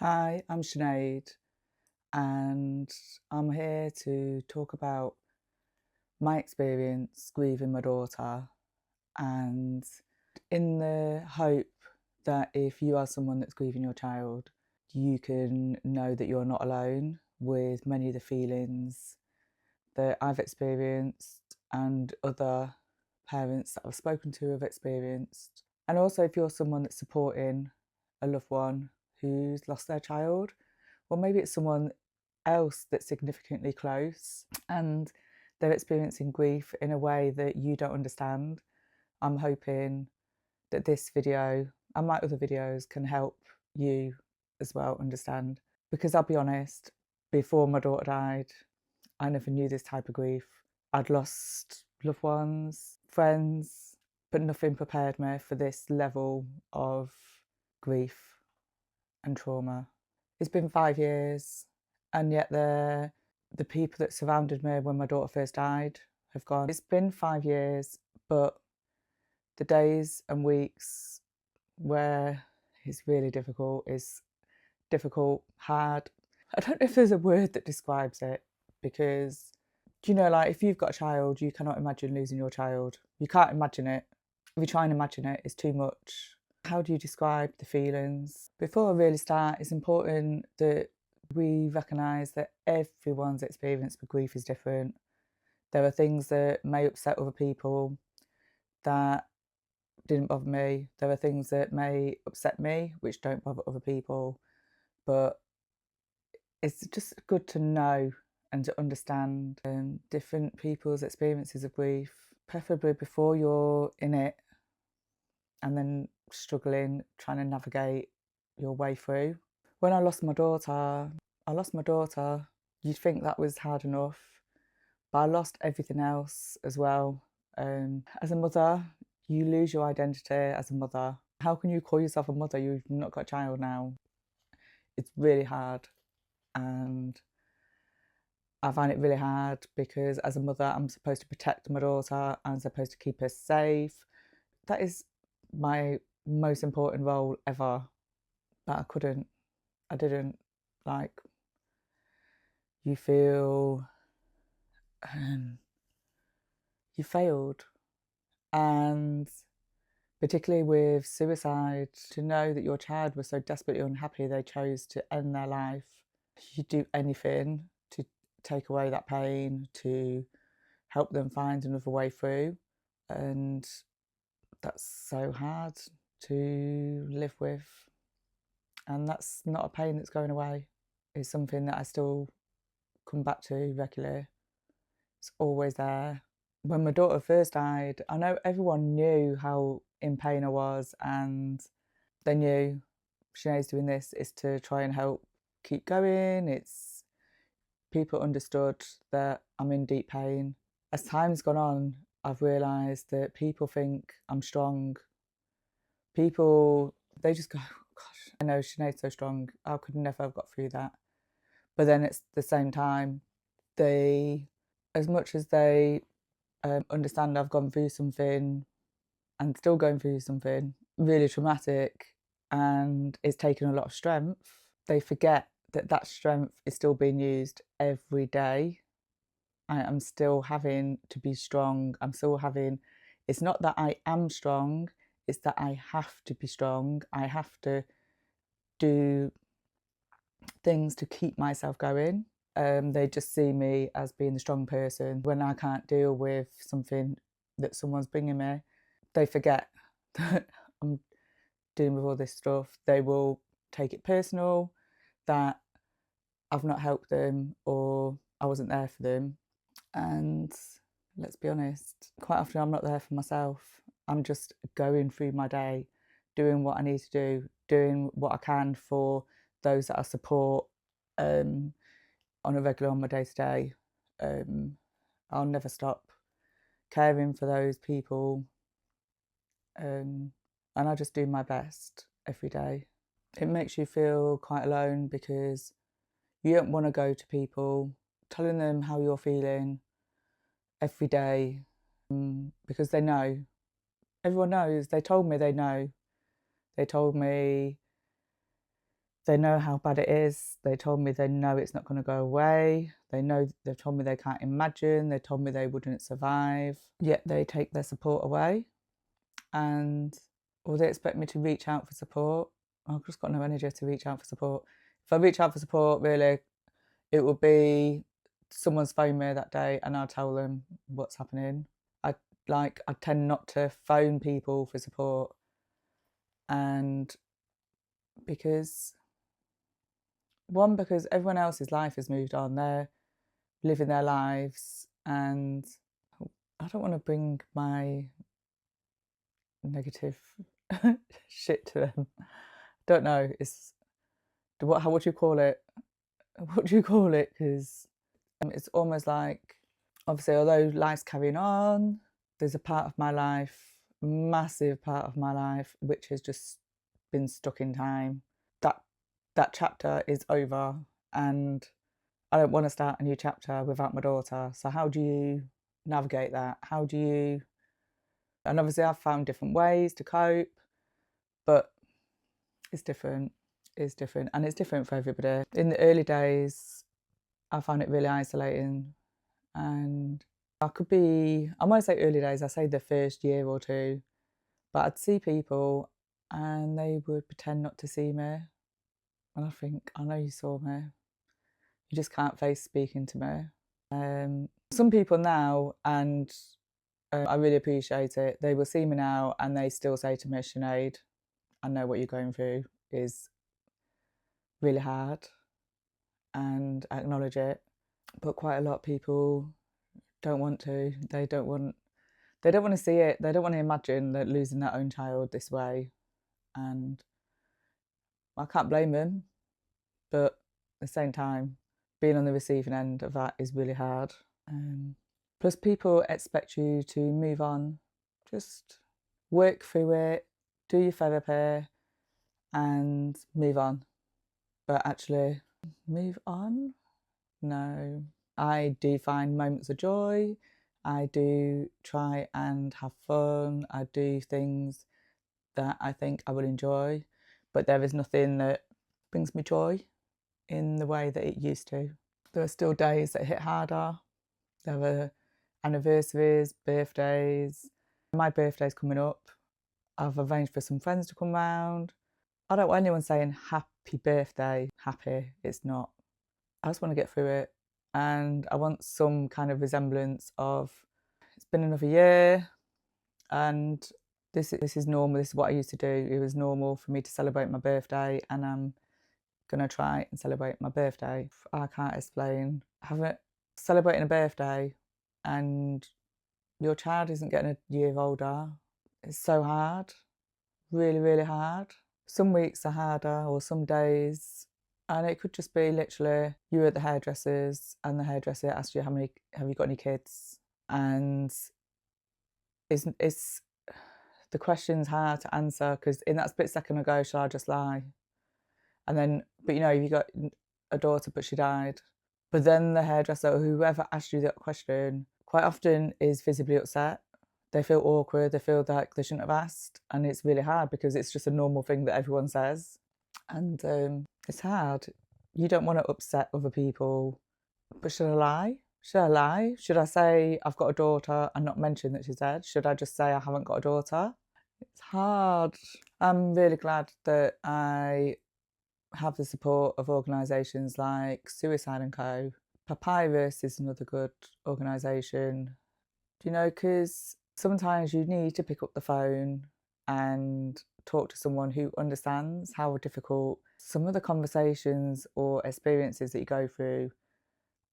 Hi, I'm Sinead, and I'm here to talk about my experience grieving my daughter, and in the hope that if you are someone that's grieving your child, you can know that you're not alone with many of the feelings that I've experienced and other parents that I've spoken to have experienced. And also, if you're someone that's supporting a loved one who's lost their child, or maybe it's someone else that's significantly close and they're experiencing grief in a way that you don't understand, I'm hoping that this video and my other videos can help you as well understand. Because I'll be honest, before my daughter died, I never knew this type of grief. I'd lost loved ones, friends, but nothing prepared me for this level of grief and trauma. It's been 5 years, and yet the people that surrounded me when my daughter first died have gone. It's been 5 years, but the days and weeks where it's really difficult is difficult, hard. I don't know if there's a word that describes it, because, like if you've got a child, you cannot imagine losing your child. You can't imagine it. If you try and imagine it, it's too much. How do you describe the feelings? Before I really start, it's important that we recognise that everyone's experience with grief is different. There are things that may upset other people that didn't bother me. There are things that may upset me which don't bother other people. But it's just good to know and to understand different people's experiences of grief, preferably before you're in it and then struggling, trying to navigate your way through. When I lost my daughter, you'd think that was hard enough, but I lost everything else as well. As a mother, you lose your identity as a mother. How can you call yourself a mother? You've not got a child now. It's really hard, and I find it really hard because as a mother, I'm supposed to protect my daughter, I'm supposed to keep her safe. That is my most important role ever, but I didn't. Like, you feel you failed. And particularly with suicide, to know that your child was so desperately unhappy they chose to end their life, you do anything to take away that pain, to help them find another way through. And that's so hard to live with. And that's not a pain that's going away. It's something that I still come back to regularly. It's always there. When my daughter first died, I know everyone knew how in pain I was, and they knew Sinead's doing this is to try and help keep going. It's people understood that I'm in deep pain. As time's gone on, I've realised that people think I'm strong. People, they just go, oh, gosh, I know Sinead's so strong. I could never have got through that. But then it's the same time, they, as much as they understand I've gone through something and still going through something really traumatic and it's taken a lot of strength, they forget that that strength is still being used every day. I am still having to be strong. It's not that I am strong, it's that I have to be strong. I have to do things to keep myself going. They just see me as being the strong person. When I can't deal with something that someone's bringing me, they forget that I'm dealing with all this stuff. They will take it personal, that I've not helped them or I wasn't there for them. And let's be honest, quite often I'm not there for myself. I'm just going through my day, doing what I need to do, doing what I can for those that I support on a regular, on my day to day. I'll never stop caring for those people, and I just do my best every day. It makes you feel quite alone because you don't want to go to people telling them how you're feeling every day, because they know. Everyone knows. They told me they know. They told me They know how bad it is. They told me they know it's not going to go away. They've told me they can't imagine. They told me they wouldn't survive. Yet they take their support away. And or they expect me to reach out for support. I've just got no energy to reach out for support. If I reach out for support, really, it would be someone's phone me that day and I'll tell them what's happening. I tend not to phone people for support, and because everyone else's life has moved on, they're living their lives, and I don't want to bring my negative shit to them. Don't know. How would you call it? What do you call it? Because it's almost like, obviously, although life's carrying on, there's a part of my life, massive part of my life, which has just been stuck in time. That chapter is over, and I don't want to start a new chapter without my daughter. So how do you navigate that? And obviously I've found different ways to cope, but it's different. It's different, and it's different for everybody. In the early days, I found it really isolating, and I want to say early days, I say the first year or two, but I'd see people and they would pretend not to see me. And I think, I know you saw me. You just can't face speaking to me. Some people now, and I really appreciate it, they will see me now and they still say to me, Sinead, I know what you're going through is really hard, and I acknowledge it. But quite a lot of people don't want to. They don't want to see it. They don't want to imagine that losing their own child this way. And I can't blame them. But at the same time, being on the receiving end of that is really hard. Plus, people expect you to move on, just work through it, do your therapy, and move on. But actually, move on? No. I do find moments of joy. I do try and have fun. I do things that I think I will enjoy, but there is nothing that brings me joy in the way that it used to. There are still days that hit harder. There are anniversaries, birthdays. My birthday's coming up. I've arranged for some friends to come round. I don't want anyone saying happy birthday. Happy, it's not. I just want to get through it, and I want some kind of resemblance of, it's been another year, and this is normal. This is what I used to do. It was normal for me to celebrate my birthday, and I'm gonna try and celebrate my birthday. I can't explain celebrating a birthday and your child isn't getting a year older. It's so hard, really, really hard. Some weeks are harder, or some days, and it could just be literally you were at the hairdresser's and the hairdresser asked you have you got any kids, and it's the question's hard to answer because in that split second I go, shall I just lie? And then, but you got a daughter but she died. But then the hairdresser or whoever asked you that question quite often is visibly upset. They feel awkward, they feel like they shouldn't have asked, and it's really hard because it's just a normal thing that everyone says. And it's hard. You don't want to upset other people. But should I lie? Should I lie? Should I say I've got a daughter and not mention that she's dead? Should I just say I haven't got a daughter? It's hard. I'm really glad that I have the support of organisations like Suicide and Co. Papyrus is another good organisation. Because sometimes you need to pick up the phone and talk to someone who understands how difficult some of the conversations or experiences that you go through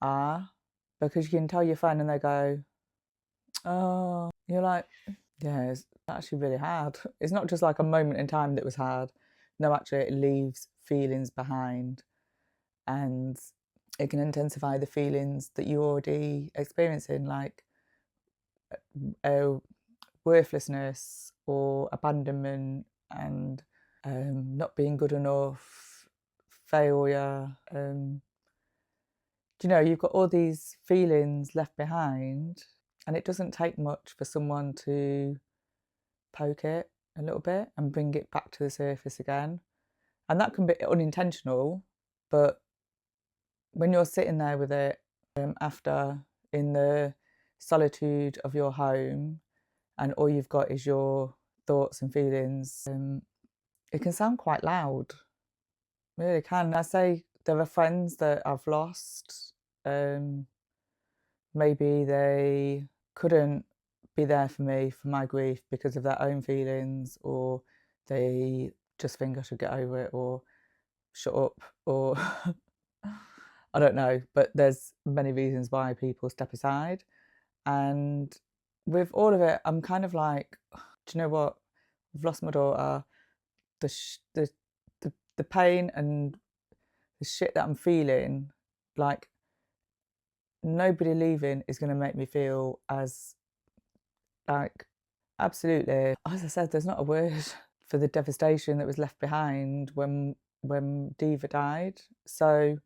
are, because you can tell your friend and they go, oh, you're like, yeah, it's actually really hard. It's not just like a moment in time that was hard. No, actually, it leaves feelings behind, and it can intensify the feelings that you're already experiencing, like worthlessness or abandonment, and not being good enough, failure. You've got all these feelings left behind, and it doesn't take much for someone to poke it a little bit and bring it back to the surface again. And that can be unintentional, but when you're sitting there with it after in the solitude of your home and all you've got is your thoughts and feelings, it can sound quite loud. It really can. I say there are friends that I've lost. Maybe they couldn't be there for me for my grief because of their own feelings, or they just think I should get over it, or shut up, or I don't know. But there's many reasons why people step aside. And with all of it, I'm kind of like, do you know what? I've lost my daughter. The pain and the shit that I'm feeling, like nobody leaving is going to make me feel as like absolutely. As I said, there's not a word for the devastation that was left behind when Diva died. So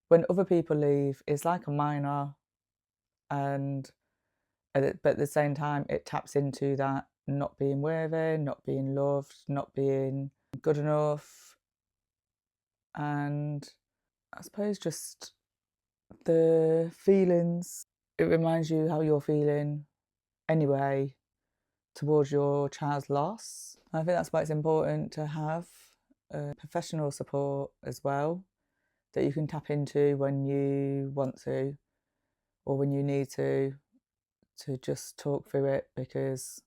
when other people leave, it's like a minor, and but at the same time, it taps into that not being worthy, not being loved, not being good enough, and I suppose just the feelings. It reminds you how you're feeling anyway towards your child's loss. I think that's why it's important to have professional support as well, that you can tap into when you want to or when you need to just talk through it, because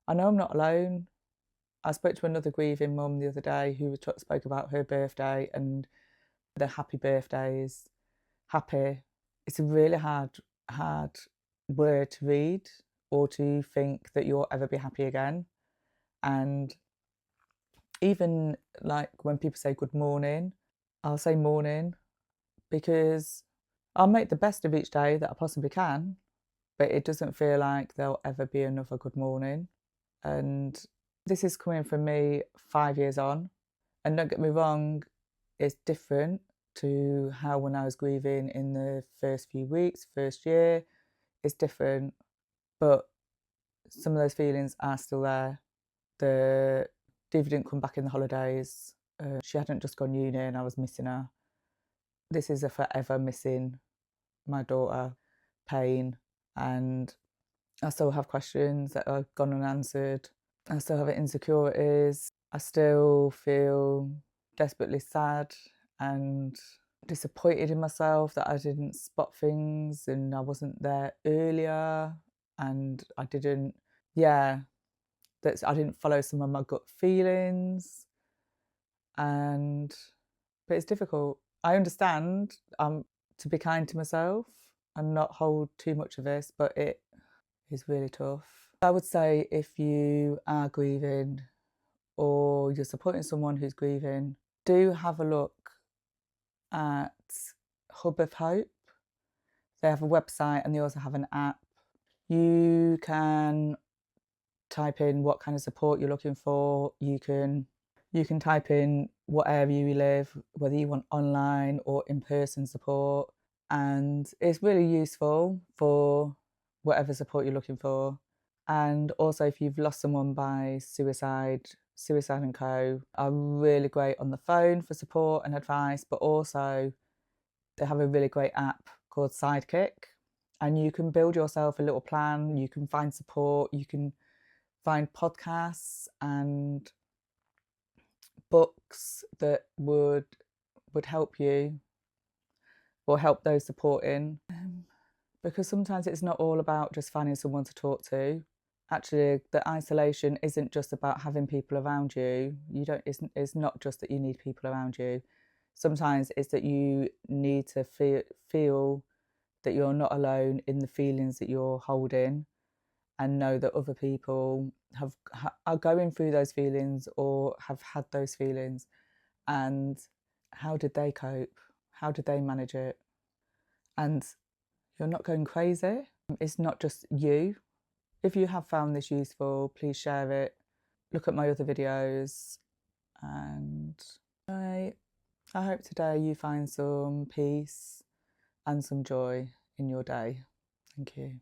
I know I'm not alone. I spoke to another grieving mum the other day who spoke about her birthday and the happy birthdays. Happy. It's a really hard word to read, or to think that you'll ever be happy again. And even like when people say good morning, I'll say morning, because I'll make the best of each day that I possibly can, but it doesn't feel like there'll ever be another good morning. And this is coming from me 5 years on. And don't get me wrong, it's different to how when I was grieving in the first few weeks, first year, it's different. But some of those feelings are still there. The Diva didn't come back in the holidays. She hadn't just gone uni and I was missing her. This is a forever missing my daughter pain, and I still have questions that have gone unanswered. I still have insecurities. I still feel desperately sad and disappointed in myself that I didn't spot things and I wasn't there earlier, and I didn't, yeah, that I didn't follow some of my gut feelings. And but it's difficult. I understand to be kind to myself and not hold too much of this, but it is really tough. I would say if you are grieving or you're supporting someone who's grieving, do have a look at Hub of Hope. They have a website and they also have an app. You can type in what kind of support you're looking for. You can type in what area you live, whether you want online or in-person support, and it's really useful for whatever support you're looking for. And also if you've lost someone by suicide, Suicide and Co are really great on the phone for support and advice, but also they have a really great app called Sidekick, and you can build yourself a little plan, you can find support, you can find podcasts and books that would help you or help those supporting. Because sometimes it's not all about just finding someone to talk to. Actually, the isolation isn't just about having people around you. It's not just that you need people around you. Sometimes it's that you need to feel that you're not alone in the feelings that you're holding, and know that other people are going through those feelings or have had those feelings, and how did they cope? How did they manage it? And you're not going crazy. It's not just you. If you have found this useful, please share it. Look at my other videos, and I hope today you find some peace and some joy in your day. Thank you.